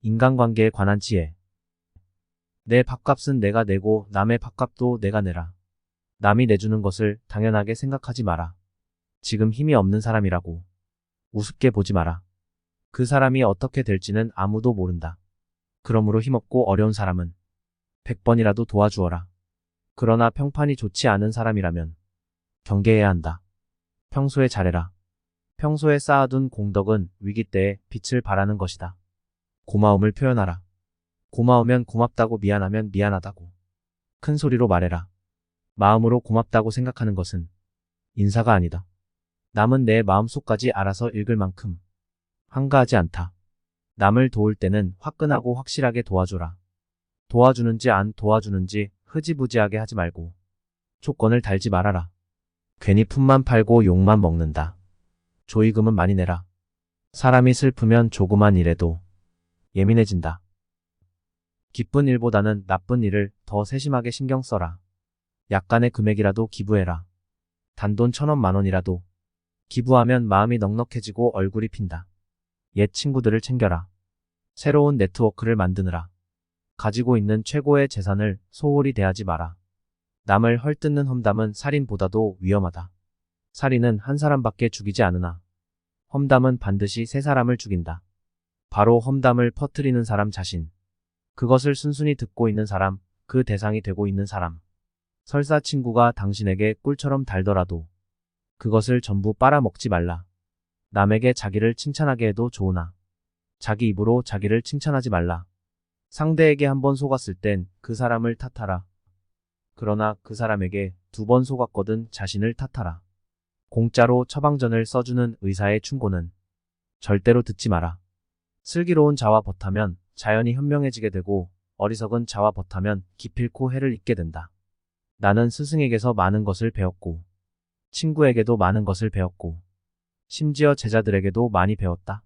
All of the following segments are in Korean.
인간관계에 관한 지혜. 내 밥값은 내가 내고 남의 밥값도 내가 내라. 남이 내주는 것을 당연하게 생각하지 마라. 지금 힘이 없는 사람이라고 우습게 보지 마라. 그 사람이 어떻게 될지는 아무도 모른다. 그러므로 힘없고 어려운 사람은 100번이라도 도와주어라. 그러나 평판이 좋지 않은 사람이라면 경계해야 한다. 평소에 잘해라. 평소에 쌓아둔 공덕은 위기 때에 빛을 발하는 것이다. 고마움을 표현하라. 고마우면 고맙다고, 미안하면 미안하다고 큰 소리로 말해라. 마음으로 고맙다고 생각하는 것은 인사가 아니다. 남은 내 마음속까지 알아서 읽을 만큼 한가하지 않다. 남을 도울 때는 화끈하고 확실하게 도와줘라. 도와주는지 안 도와주는지 흐지부지하게 하지 말고 조건을 달지 말아라. 괜히 품만 팔고 욕만 먹는다. 조의금은 많이 내라. 사람이 슬프면 조그만 일에도 예민해진다. 기쁜 일보다는 나쁜 일을 더 세심하게 신경 써라. 약간의 금액이라도 기부해라. 단돈 1,000원, 10,000원이라도 기부하면 마음이 넉넉해지고 얼굴이 핀다. 옛 친구들을 챙겨라. 새로운 네트워크를 만드느라. 가지고 있는 최고의 재산을 소홀히 대하지 마라. 남을 헐뜯는 험담은 살인보다도 위험하다. 살인은 한 사람밖에 죽이지 않으나 험담은 반드시 3사람을 죽인다. 바로 험담을 퍼뜨리는 사람 자신, 그것을 순순히 듣고 있는 사람, 그 대상이 되고 있는 사람. 설사 친구가 당신에게 꿀처럼 달더라도 그것을 전부 빨아먹지 말라. 남에게 자기를 칭찬하게 해도 좋으나 자기 입으로 자기를 칭찬하지 말라. 상대에게 1번 속았을 땐 그 사람을 탓하라. 그러나 그 사람에게 2번 속았거든 자신을 탓하라. 공짜로 처방전을 써주는 의사의 충고는 절대로 듣지 마라. 슬기로운 자와 벗하면 자연이 현명해지게 되고 어리석은 자와 벗하면 기필코 해를 입게 된다. 나는 스승에게서 많은 것을 배웠고 친구에게도 많은 것을 배웠고 심지어 제자들에게도 많이 배웠다.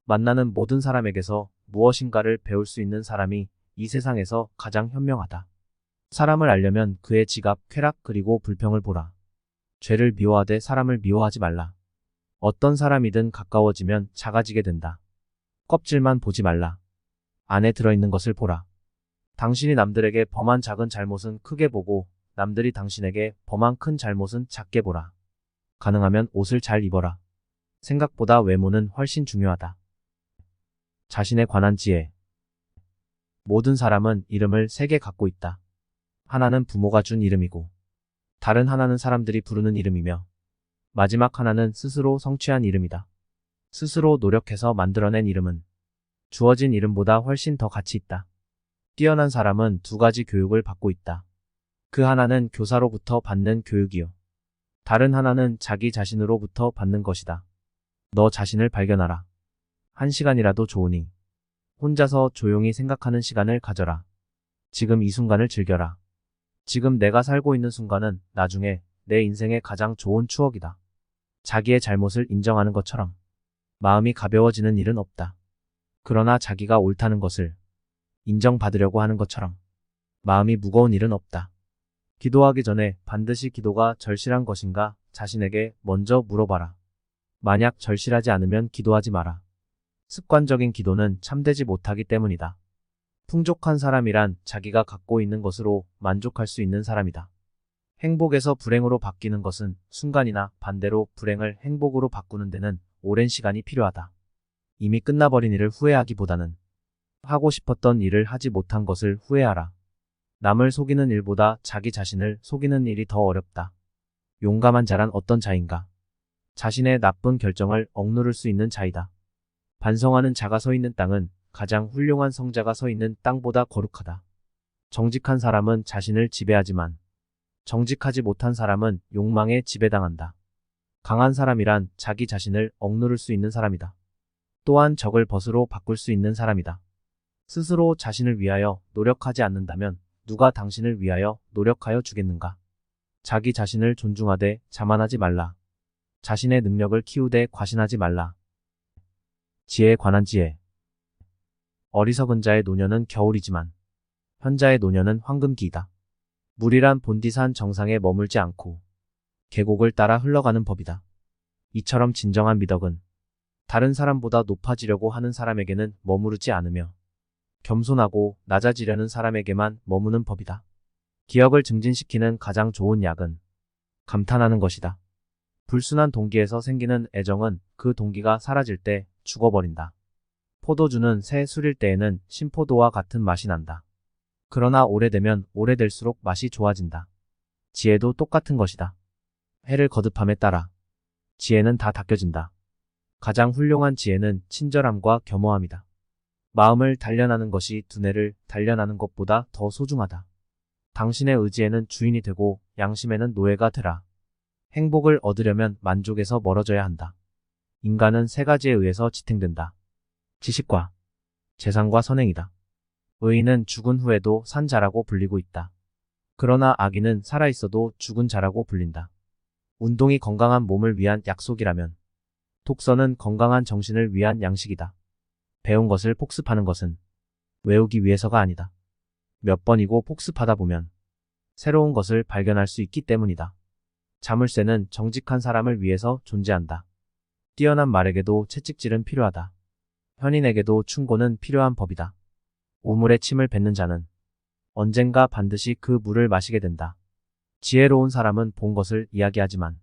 만나는 모든 사람에게서 무엇인가를 배울 수 있는 사람이 이 세상에서 가장 현명하다. 사람을 알려면 그의 지갑, 쾌락 그리고 불평을 보라. 죄를 미워하되 사람을 미워하지 말라. 어떤 사람이든 가까워지면 작아지게 된다. 껍질만 보지 말라. 안에 들어있는 것을 보라. 당신이 남들에게 범한 작은 잘못은 크게 보고 남들이 당신에게 범한 큰 잘못은 작게 보라. 가능하면 옷을 잘 입어라. 생각보다 외모는 훨씬 중요하다. 자신에 관한 지혜. 모든 사람은 이름을 3개 갖고 있다. 하나는 부모가 준 이름이고 다른 하나는 사람들이 부르는 이름이며 마지막 하나는 스스로 성취한 이름이다. 스스로 노력해서 만들어낸 이름은 주어진 이름보다 훨씬 더 가치 있다. 뛰어난 사람은 2가지 교육을 받고 있다. 그 하나는 교사로부터 받는 교육이요. 다른 하나는 자기 자신으로부터 받는 것이다. 너 자신을 발견하라. 1시간이라도 좋으니 혼자서 조용히 생각하는 시간을 가져라. 지금 이 순간을 즐겨라. 지금 내가 살고 있는 순간은 나중에 내 인생의 가장 좋은 추억이다. 자기의 잘못을 인정하는 것처럼 마음이 가벼워지는 일은 없다. 그러나 자기가 옳다는 것을 인정받으려고 하는 것처럼 마음이 무거운 일은 없다. 기도하기 전에 반드시 기도가 절실한 것인가 자신에게 먼저 물어봐라. 만약 절실하지 않으면 기도하지 마라. 습관적인 기도는 참되지 못하기 때문이다. 풍족한 사람이란 자기가 갖고 있는 것으로 만족할 수 있는 사람이다. 행복에서 불행으로 바뀌는 것은 순간이나 반대로 불행을 행복으로 바꾸는 데는 오랜 시간이 필요하다. 이미 끝나버린 일을 후회하기보다는 하고 싶었던 일을 하지 못한 것을 후회하라. 남을 속이는 일보다 자기 자신을 속이는 일이 더 어렵다. 용감한 자란 어떤 자인가? 자신의 나쁜 결정을 억누를 수 있는 자이다. 반성하는 자가 서 있는 땅은 가장 훌륭한 성자가 서 있는 땅보다 거룩하다. 정직한 사람은 자신을 지배하지만 정직하지 못한 사람은 욕망에 지배당한다. 강한 사람이란 자기 자신을 억누를 수 있는 사람이다. 또한 적을 벗으로 바꿀 수 있는 사람이다. 스스로 자신을 위하여 노력하지 않는다면 누가 당신을 위하여 노력하여 주겠는가? 자기 자신을 존중하되 자만하지 말라. 자신의 능력을 키우되 과신하지 말라. 지혜에 관한 지혜. 어리석은 자의 노년은 겨울이지만 현자의 노년은 황금기이다. 물이란 본디산 정상에 머물지 않고 계곡을 따라 흘러가는 법이다. 이처럼 진정한 미덕은 다른 사람보다 높아지려고 하는 사람에게는 머무르지 않으며 겸손하고 낮아지려는 사람에게만 머무는 법이다. 기억을 증진시키는 가장 좋은 약은 감탄하는 것이다. 불순한 동기에서 생기는 애정은 그 동기가 사라질 때 죽어버린다. 포도주는 새 술일 때에는 신포도와 같은 맛이 난다. 그러나 오래되면 오래될수록 맛이 좋아진다. 지혜도 똑같은 것이다. 해를 거듭함에 따라 지혜는 다 닦여진다. 가장 훌륭한 지혜는 친절함과 겸허함이다. 마음을 단련하는 것이 두뇌를 단련하는 것보다 더 소중하다. 당신의 의지에는 주인이 되고 양심에는 노예가 되라. 행복을 얻으려면 만족에서 멀어져야 한다. 인간은 세 가지에 의해서 지탱된다. 지식과 재산과 선행이다. 의인은 죽은 후에도 산 자라고 불리고 있다. 그러나 악인은 살아있어도 죽은 자라고 불린다. 운동이 건강한 몸을 위한 약속이라면 독서는 건강한 정신을 위한 양식이다. 배운 것을 복습하는 것은 외우기 위해서가 아니다. 몇 번이고 복습하다 보면 새로운 것을 발견할 수 있기 때문이다. 자물쇠는 정직한 사람을 위해서 존재한다. 뛰어난 말에게도 채찍질은 필요하다. 현인에게도 충고는 필요한 법이다. 우물에 침을 뱉는 자는 언젠가 반드시 그 물을 마시게 된다. 지혜로운 사람은 본 것을 이야기하지만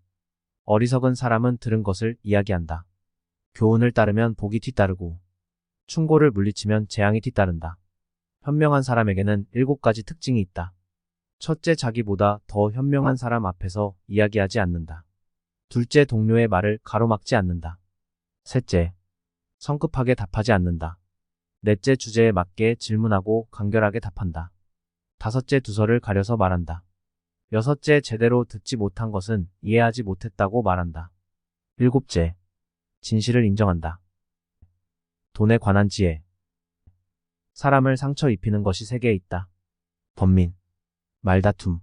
어리석은 사람은 들은 것을 이야기한다. 교훈을 따르면 복이 뒤따르고 충고를 물리치면 재앙이 뒤따른다. 현명한 사람에게는 7가지 특징이 있다. 첫째, 자기보다 더 현명한 사람 앞에서 이야기하지 않는다. 둘째, 동료의 말을 가로막지 않는다. 셋째, 성급하게 답하지 않는다. 넷째, 주제에 맞게 질문하고 간결하게 답한다. 다섯째, 두서를 가려서 말한다. 여섯째, 제대로 듣지 못한 것은 이해하지 못했다고 말한다. 일곱째, 진실을 인정한다. 돈에 관한 지혜. 사람을 상처 입히는 것이 3개 있다. 번민, 말다툼,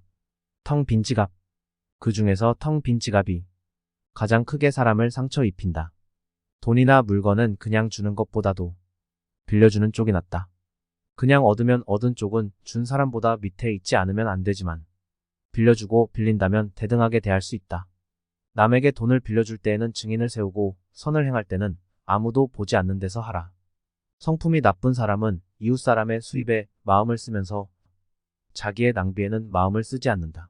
텅 빈 지갑. 그 중에서 텅 빈 지갑이 가장 크게 사람을 상처 입힌다. 돈이나 물건은 그냥 주는 것보다도 빌려주는 쪽이 낫다. 그냥 얻으면 얻은 쪽은 준 사람보다 밑에 있지 않으면 안 되지만 빌려주고 빌린다면 대등하게 대할 수 있다. 남에게 돈을 빌려줄 때에는 증인을 세우고 선을 행할 때는 아무도 보지 않는 데서 하라. 성품이 나쁜 사람은 이웃 사람의 수입에 마음을 쓰면서 자기의 낭비에는 마음을 쓰지 않는다.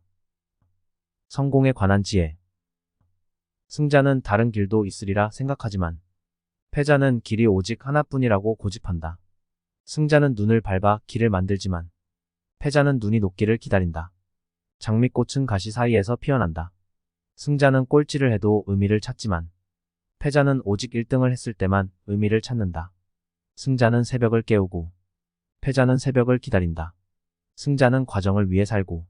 성공에 관한 지혜. 승자는 다른 길도 있으리라 생각하지만 패자는 길이 오직 하나뿐이라고 고집한다. 승자는 눈을 밟아 길을 만들지만 패자는 눈이 녹기를 기다린다. 장미꽃은 가시 사이에서 피어난다. 승자는 꼴찌를 해도 의미를 찾지만 패자는 오직 1등을 했을 때만 의미를 찾는다. 승자는 새벽을 깨우고 패자는 새벽을 기다린다. 승자는 과정을 위해 살고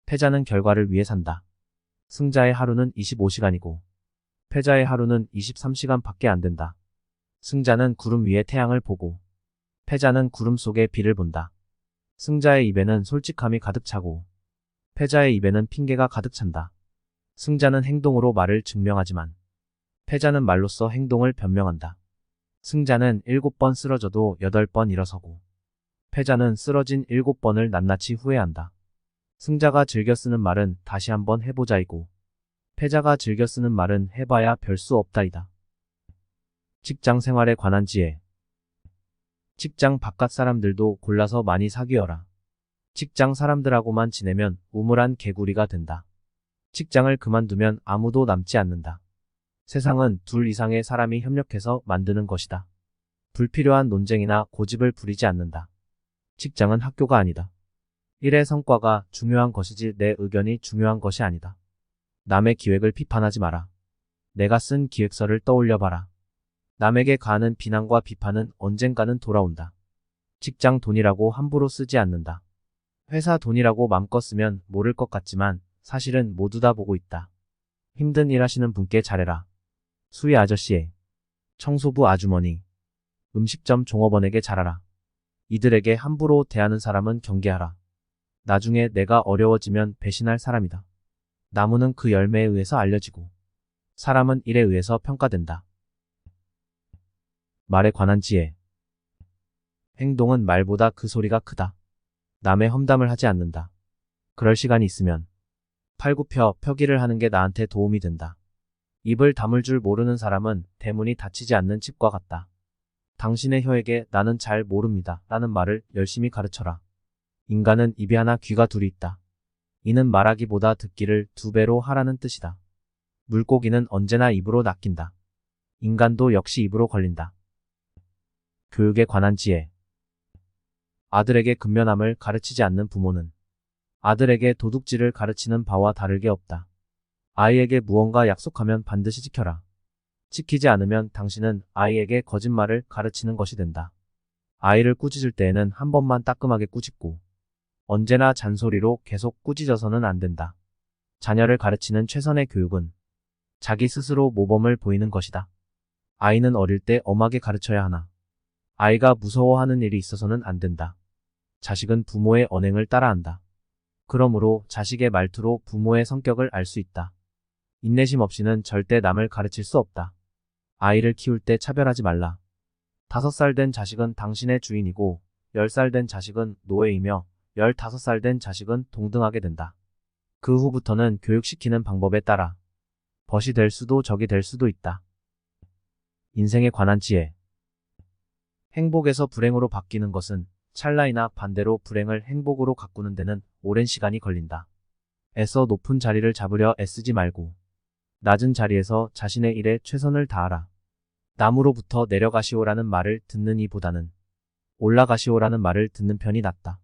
패자는 결과를 위해 산다. 승자의 하루는 25시간이고 패자의 하루는 23시간밖에 안 된다. 승자는 구름 위에 태양을 보고 패자는 구름 속에 비를 본다. 승자의 입에는 솔직함이 가득 차고 패자의 입에는 핑계가 가득 찬다. 승자는 행동으로 말을 증명하지만 패자는 말로써 행동을 변명한다. 승자는 7번 쓰러져도 8번 일어서고 패자는 쓰러진 7번을 낱낱이 후회한다. 승자가 즐겨 쓰는 말은 다시 한번 해보자이고 패자가 즐겨 쓰는 말은 해봐야 별 수 없다이다. 직장 생활에 관한 지혜. 직장 바깥 사람들도 골라서 많이 사귀어라. 직장 사람들하고만 지내면 우물한 개구리가 된다. 직장을 그만두면 아무도 남지 않는다. 세상은 2 이상의 사람이 협력해서 만드는 것이다. 불필요한 논쟁이나 고집을 부리지 않는다. 직장은 학교가 아니다. 일의 성과가 중요한 것이지 내 의견이 중요한 것이 아니다. 남의 기획을 비판하지 마라. 내가 쓴 기획서를 떠올려봐라. 남에게 가하는 비난과 비판은 언젠가는 돌아온다. 직장 돈이라고 함부로 쓰지 않는다. 회사 돈이라고 맘껏 쓰면 모를 것 같지만 사실은 모두 다 보고 있다. 힘든 일 하시는 분께 잘해라. 수위 아저씨의 청소부 아주머니, 음식점 종업원에게 잘하라. 이들에게 함부로 대하는 사람은 경계하라. 나중에 내가 어려워지면 배신할 사람이다. 나무는 그 열매에 의해서 알려지고 사람은 일에 의해서 평가된다. 말에 관한 지혜. 행동은 말보다 그 소리가 크다. 남의 험담을 하지 않는다. 그럴 시간이 있으면 팔굽혀 펴기를 하는 게 나한테 도움이 된다. 입을 다물 줄 모르는 사람은 대문이 닫히지 않는 집과 같다. 당신의 혀에게 나는 잘 모릅니다 라는 말을 열심히 가르쳐라. 인간은 입이 하나 귀가 둘이 있다. 이는 말하기보다 듣기를 2배로 하라는 뜻이다. 물고기는 언제나 입으로 낚인다. 인간도 역시 입으로 걸린다. 교육에 관한 지혜. 아들에게 근면함을 가르치지 않는 부모는 아들에게 도둑질을 가르치는 바와 다를 게 없다. 아이에게 무언가 약속하면 반드시 지켜라. 지키지 않으면 당신은 아이에게 거짓말을 가르치는 것이 된다. 아이를 꾸짖을 때에는 한 번만 따끔하게 꾸짖고 언제나 잔소리로 계속 꾸짖어서는 안 된다. 자녀를 가르치는 최선의 교육은 자기 스스로 모범을 보이는 것이다. 아이는 어릴 때 엄하게 가르쳐야 하나. 아이가 무서워하는 일이 있어서는 안 된다. 자식은 부모의 언행을 따라한다. 그러므로 자식의 말투로 부모의 성격을 알 수 있다. 인내심 없이는 절대 남을 가르칠 수 없다. 아이를 키울 때 차별하지 말라. 5살 된 자식은 당신의 주인이고 10살 된 자식은 노예이며 15살 된 자식은 동등하게 된다. 그 후부터는 교육시키는 방법에 따라 벗이 될 수도 적이 될 수도 있다. 인생에 관한 지혜. 행복에서 불행으로 바뀌는 것은 찰나이나 반대로 불행을 행복으로 가꾸는 데는 오랜 시간이 걸린다. 애써 높은 자리를 잡으려 애쓰지 말고 낮은 자리에서 자신의 일에 최선을 다하라. 남으로부터 내려가시오라는 말을 듣는 이보다는 올라가시오라는 말을 듣는 편이 낫다.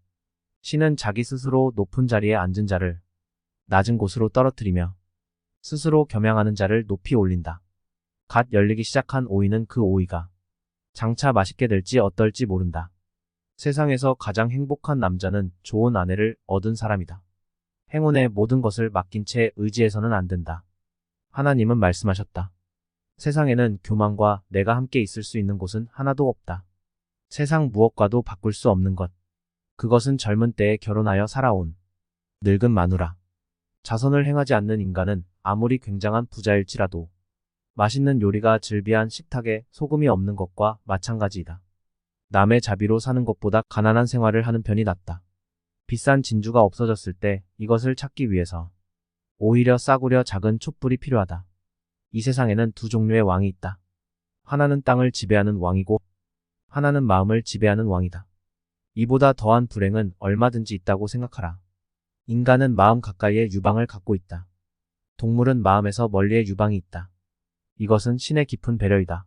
신은 자기 스스로 높은 자리에 앉은 자를 낮은 곳으로 떨어뜨리며 스스로 겸양하는 자를 높이 올린다. 갓 열리기 시작한 오이는 그 오이가 장차 맛있게 될지 어떨지 모른다. 세상에서 가장 행복한 남자는 좋은 아내를 얻은 사람이다. 행운의 모든 것을 맡긴 채 의지해서는 안 된다. 하나님은 말씀하셨다. 세상에는 교만과 내가 함께 있을 수 있는 곳은 하나도 없다. 세상 무엇과도 바꿀 수 없는 것. 그것은 젊은 때에 결혼하여 살아온 늙은 마누라. 자선을 행하지 않는 인간은 아무리 굉장한 부자일지라도 맛있는 요리가 즐비한 식탁에 소금이 없는 것과 마찬가지이다. 남의 자비로 사는 것보다 가난한 생활을 하는 편이 낫다. 비싼 진주가 없어졌을 때 이것을 찾기 위해서 오히려 싸구려 작은 촛불이 필요하다. 이 세상에는 2종류의 왕이 있다. 하나는 땅을 지배하는 왕이고 하나는 마음을 지배하는 왕이다. 이보다 더한 불행은 얼마든지 있다고 생각하라. 인간은 마음 가까이에 유방을 갖고 있다. 동물은 마음에서 멀리에 유방이 있다. 이것은 신의 깊은 배려이다.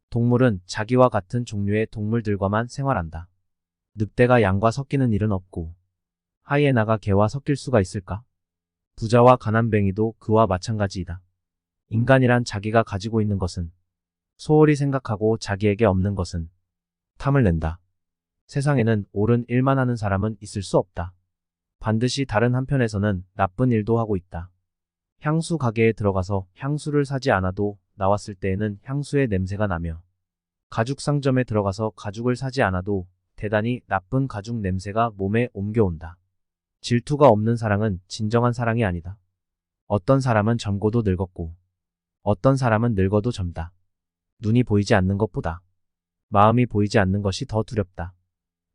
동물은 자기와 같은 종류의 동물들과만 생활한다. 늑대가 양과 섞이는 일은 없고 하이에나가 개와 섞일 수가 있을까? 부자와 가난뱅이도 그와 마찬가지이다. 인간이란 자기가 가지고 있는 것은 소홀히 생각하고 자기에게 없는 것은 탐을 낸다. 세상에는 옳은 일만 하는 사람은 있을 수 없다. 반드시 다른 한편에서는 나쁜 일도 하고 있다. 향수 가게에 들어가서 향수를 사지 않아도 나왔을 때에는 향수의 냄새가 나며 가죽 상점에 들어가서 가죽을 사지 않아도 대단히 나쁜 가죽 냄새가 몸에 옮겨온다. 질투가 없는 사랑은 진정한 사랑이 아니다. 어떤 사람은 젊고도 늙었고 어떤 사람은 늙어도 젊다. 눈이 보이지 않는 것보다 마음이 보이지 않는 것이 더 두렵다.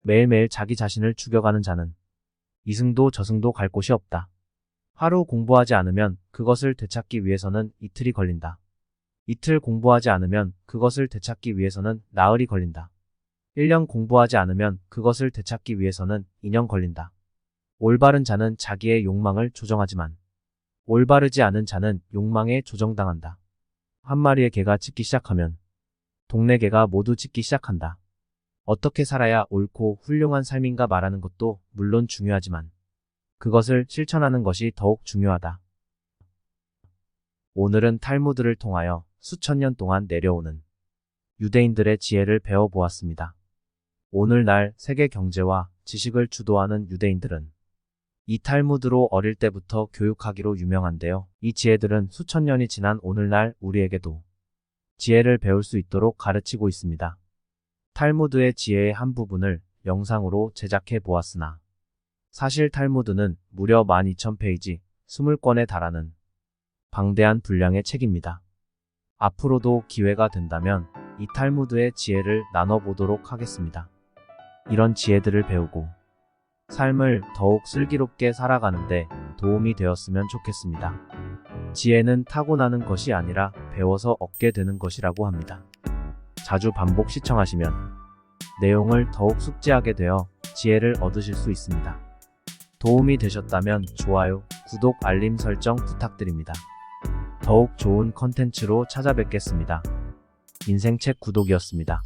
매일매일 자기 자신을 죽여가는 자는 이승도 저승도 갈 곳이 없다. 하루 공부하지 않으면 그것을 되찾기 위해서는 이틀이 걸린다. 이틀 공부하지 않으면 그것을 되찾기 위해서는 나흘이 걸린다. 1년 공부하지 않으면 그것을 되찾기 위해서는 2년 걸린다. 올바른 자는 자기의 욕망을 조정하지만 올바르지 않은 자는 욕망에 조정당한다. 한 마리의 개가 짖기 시작하면 동네 개가 모두 짖기 시작한다. 어떻게 살아야 옳고 훌륭한 삶인가 말하는 것도 물론 중요하지만 그것을 실천하는 것이 더욱 중요하다. 오늘은 탈무드를 통하여 수천 년 동안 내려오는 유대인들의 지혜를 배워보았습니다. 오늘날 세계 경제와 지식을 주도하는 유대인들은 이 탈무드로 어릴 때부터 교육하기로 유명한데요. 이 지혜들은 수천 년이 지난 오늘날 우리에게도 지혜를 배울 수 있도록 가르치고 있습니다. 탈무드의 지혜의 한 부분을 영상으로 제작해 보았으나 사실 탈무드는 무려 12,000페이지, 20권에 달하는 방대한 분량의 책입니다. 앞으로도 기회가 된다면 이 탈무드의 지혜를 나눠보도록 하겠습니다. 이런 지혜들을 배우고 삶을 더욱 슬기롭게 살아가는데 도움이 되었으면 좋겠습니다. 지혜는 타고나는 것이 아니라 배워서 얻게 되는 것이라고 합니다. 자주 반복 시청하시면 내용을 더욱 숙지하게 되어 지혜를 얻으실 수 있습니다. 도움이 되셨다면 좋아요, 구독, 알림 설정 부탁드립니다. 더욱 좋은 컨텐츠로 찾아뵙겠습니다. 인생책 구독이었습니다.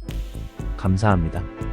감사합니다.